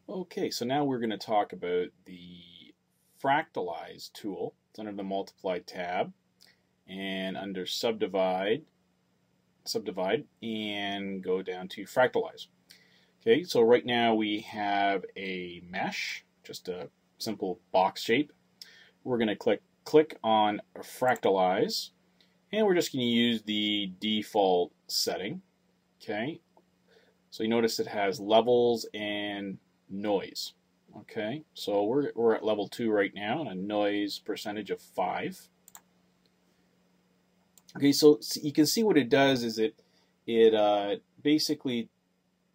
Okay, so now we're going to talk about the Fractalize tool. It's under the Multiply tab and under Subdivide, and go down to Fractalize. Okay, so right now we have a mesh, just a simple box shape. We're going to click on Fractalize, and we're just going to use the default setting. Okay, so you notice it has levels and noise. Okay, so we're at level 2 right now, and a noise percentage of 5. Okay, so you can see what it does is it basically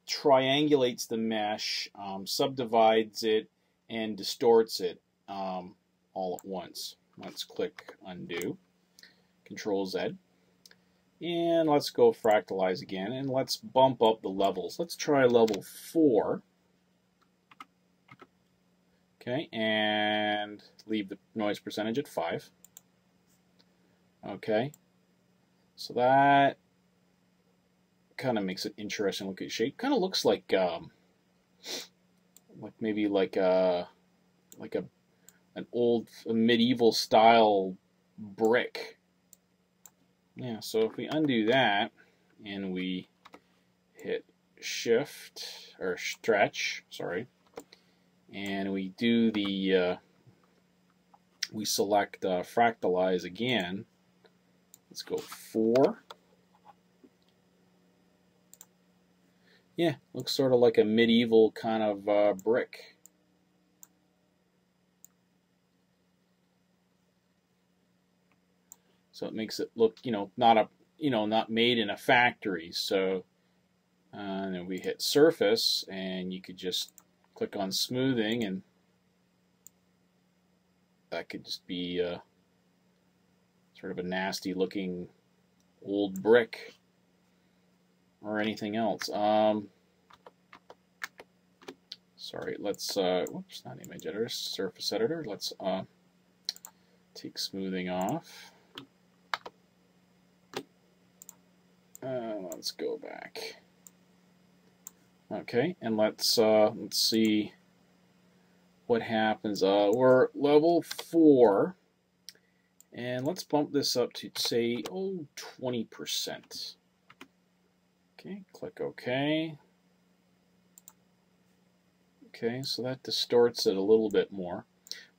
triangulates the mesh, subdivides it, and distorts it all at once. Let's click undo, Control Z, and let's go Fractalize again, and let's bump up the levels. Let's try level 4. Okay, and leave the noise percentage at 5. Okay, so that kind of makes it interesting. Look at shape. Kind of looks like maybe like an old medieval style brick. Yeah. So if we undo that and we hit Shift or Stretch, sorry. And we do the, we select Fractalize again. Let's go 4. Yeah, looks sort of like a medieval kind of brick. So it makes it look, not made in a factory. So then we hit Surface, and you could just click on smoothing, and that could just be sort of a nasty looking old brick or anything else. Sorry, let's whoops, not image editor, surface editor. Let's take smoothing off. Let's go back. Okay, and let's see what happens. We're level 4, and let's bump this up to say 20%. Okay, click OK. Okay, so that distorts it a little bit more,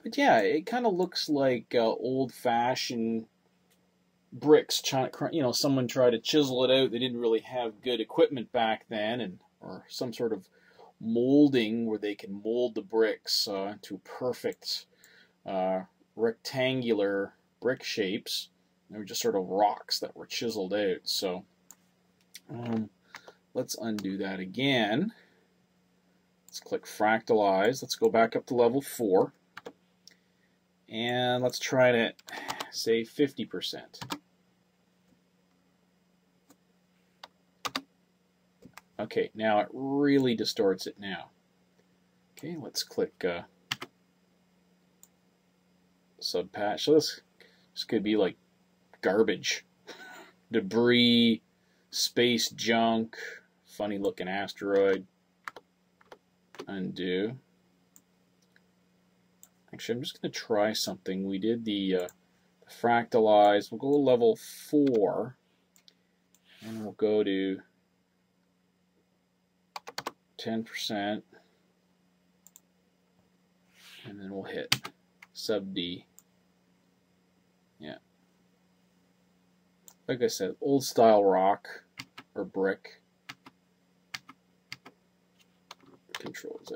but yeah, it kind of looks like old-fashioned bricks. Someone tried to chisel it out. They didn't really have good equipment back then, or some sort of molding where they can mold the bricks into perfect rectangular brick shapes. They were just sort of rocks that were chiseled out. So let's undo that again. Let's click Fractalize. Let's go back up to level 4. And let's try to say 50%. Okay, now it really distorts it now. Okay, let's click Subpatch. So this could be like garbage, debris, space junk, funny looking asteroid. Undo. Actually, I'm just going to try something. We did the Fractalize. We'll go level 4, and we'll go to 10%, and then we'll hit Sub D. Yeah. Like I said, old style rock or brick. Control Z.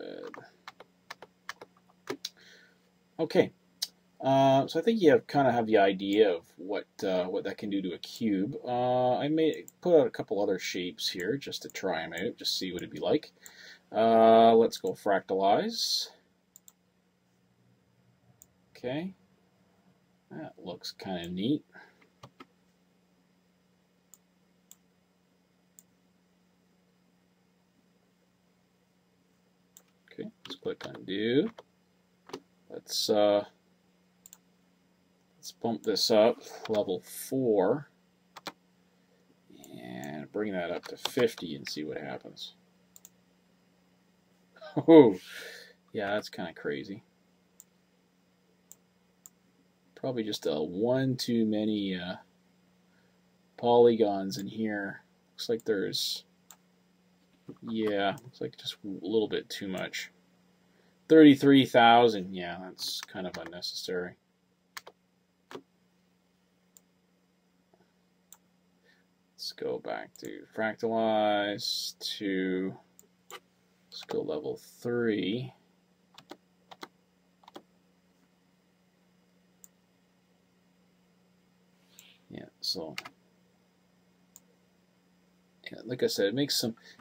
Okay. So I think you kind of have the idea of what that can do to a cube. I may put out a couple other shapes here just to try them out, just see what it'd be like. Let's go Fractalize. Okay, that looks kind of neat. Okay, let's click undo. Let's bump this up, level 4, and bring that up to 50 and see what happens. Oh, yeah, that's kind of crazy. Probably just one too many polygons in here. Looks like there's, yeah, looks like just a little bit too much. 33,000, yeah, that's kind of unnecessary. Let's go back to Fractalize to, let's go level 3. Yeah, so yeah, like I said, it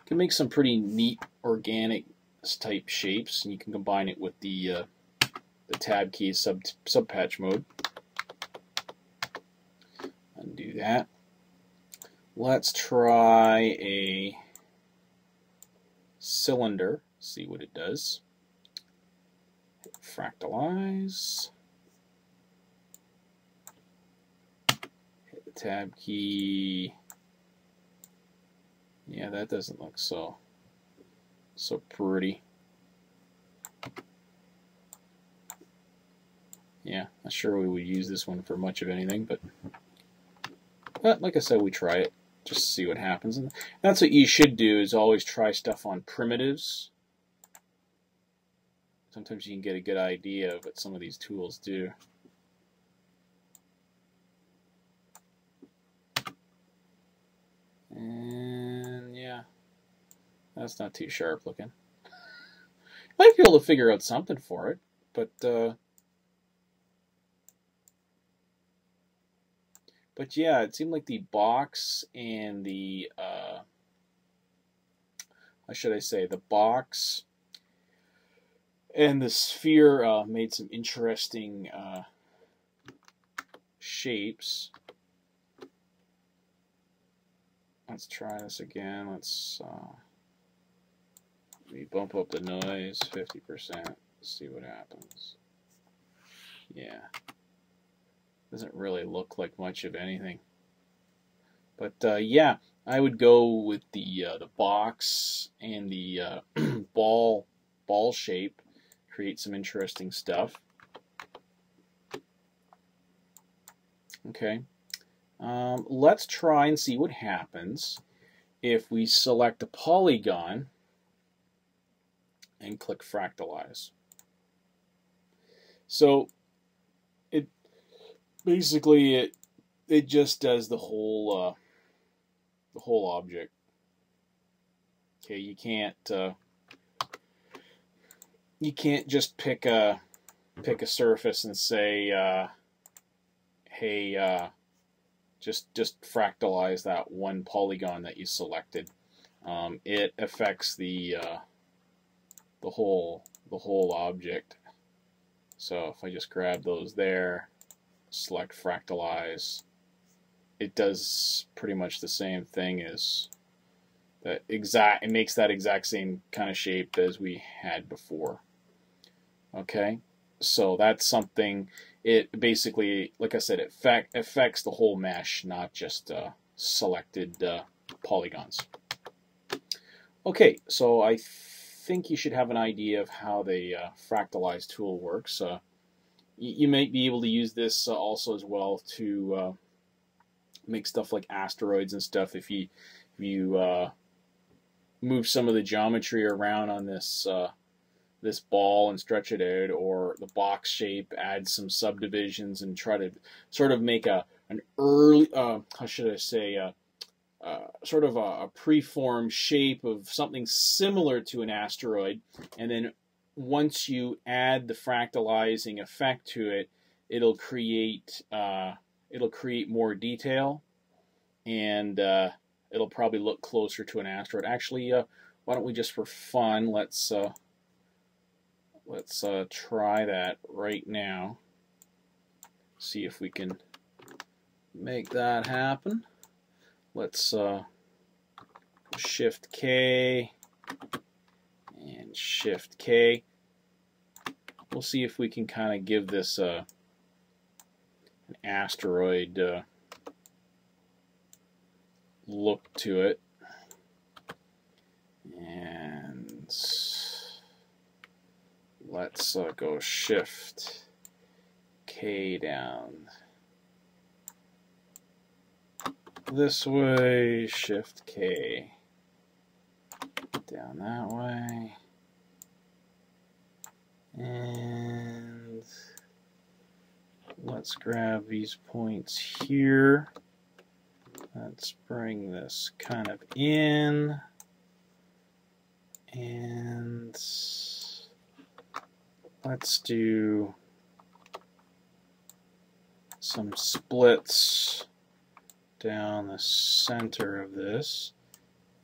can make some pretty neat organic type shapes, and you can combine it with the tab key sub patch mode. Undo that. Let's try a cylinder, see what it does. Fractalize. Hit the tab key. Yeah, that doesn't look so pretty. Yeah, not sure we would use this one for much of anything, but like I said, we try it just to see what happens. And that's what you should do, is always try stuff on primitives. Sometimes you can get a good idea of what some of these tools do. And yeah, that's not too sharp looking. Might be able to figure out something for it, but yeah, it seemed like the box and the how should I say, the box and the sphere made some interesting shapes. Let's try this again. Let's we bump up the noise 50%. See what happens. Yeah, doesn't really look like much of anything. But yeah, I would go with the box and the ball shape. Create some interesting stuff. Okay, let's try and see what happens if we select a polygon and click Fractalize. So it basically it just does the whole object. Okay, you can't just pick a surface and say, hey, just fractalize that one polygon that you selected. It affects the whole object. So if I just grab those there, select Fractalize, it does pretty much the same thing as that exact. It makes that exact same kind of shape as we had before. Okay, so that's something. It basically, like I said, it affects the whole mesh, not just selected polygons. Okay, so I think you should have an idea of how the Fractalize tool works. You might be able to use this also as well to make stuff like asteroids and stuff. If you move some of the geometry around on this this ball and stretch it out, or the box shape, add some subdivisions and try to sort of make an early how should I say sort of a preformed shape of something similar to an asteroid, and then once you add the fractalizing effect to it, it'll create more detail, and it'll probably look closer to an asteroid. Actually, why don't we just, for fun, let's try that right now. See if we can make that happen. Let's Shift K and Shift K. We'll see if we can kind of give this an asteroid look to it. And let's go Shift K down this way, Shift K down that way, and let's grab these points here. Let's bring this kind of in, and let's do some splits down the center of this,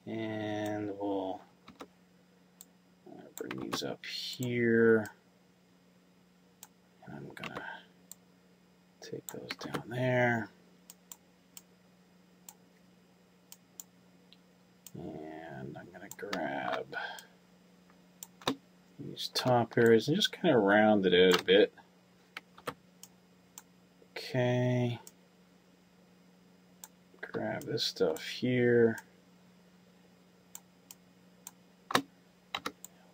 and we'll bring these up here, and I'm gonna take those down there, and I'm gonna grab these top areas and just kind of round it out a bit. Okay, grab this stuff here.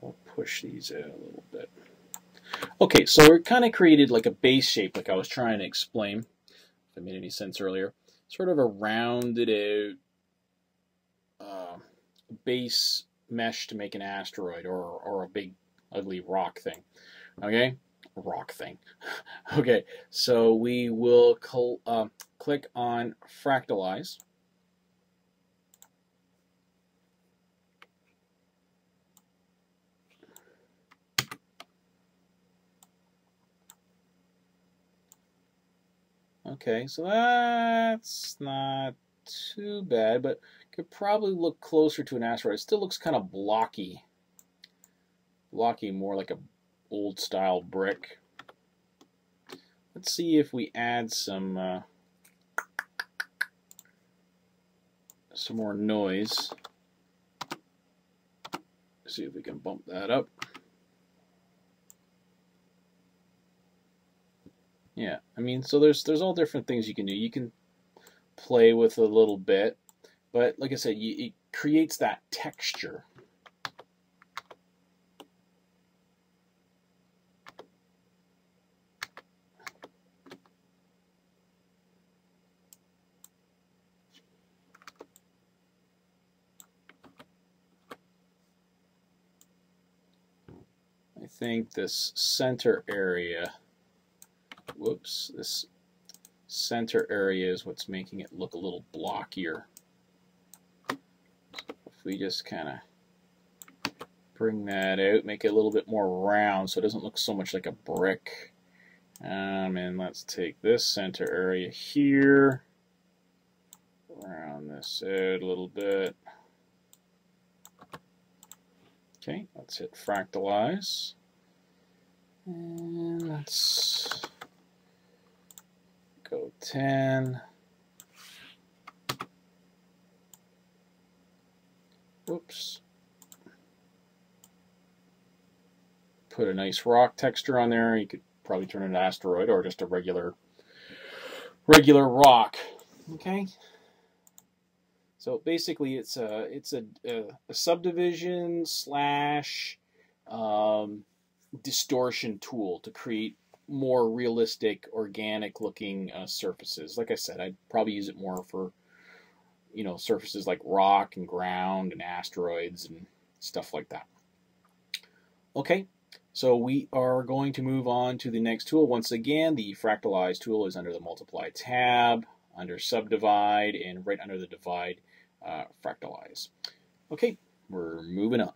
We'll push these out a little bit. Okay, so we're kind of created like a base shape, like I was trying to explain, if it made any sense earlier. Sort of a rounded out base mesh to make an asteroid or a big ugly rock thing. Okay, rock thing. Okay, so we will click on Fractalize. Okay, so that's not too bad, but could probably look closer to an asteroid. It still looks kind of blocky. Blocky, more like a old style brick. Let's see if we add some more noise. See if we can bump that up. Yeah, I mean, so there's all different things you can do. You can play with a little bit, but like I said, it creates that texture. I think this center area, whoops, this center area is what's making it look a little blockier. So if we just kind of bring that out, make it a little bit more round so it doesn't look so much like a brick. And let's take this center area here, round this out a little bit. Okay, let's hit Fractalize. And let's go 10. Whoops. Put a nice rock texture on there. You could probably turn it into an asteroid or just a regular rock. Okay. So basically, it's a subdivision slash distortion tool to create more realistic, organic-looking surfaces. Like I said, I'd probably use it more for, you know, surfaces like rock and ground and asteroids and stuff like that. Okay, so we are going to move on to the next tool. Once again, the Fractalize tool is under the Multiply tab, under Subdivide, and right under the Divide, Fractalize. Okay, we're moving on.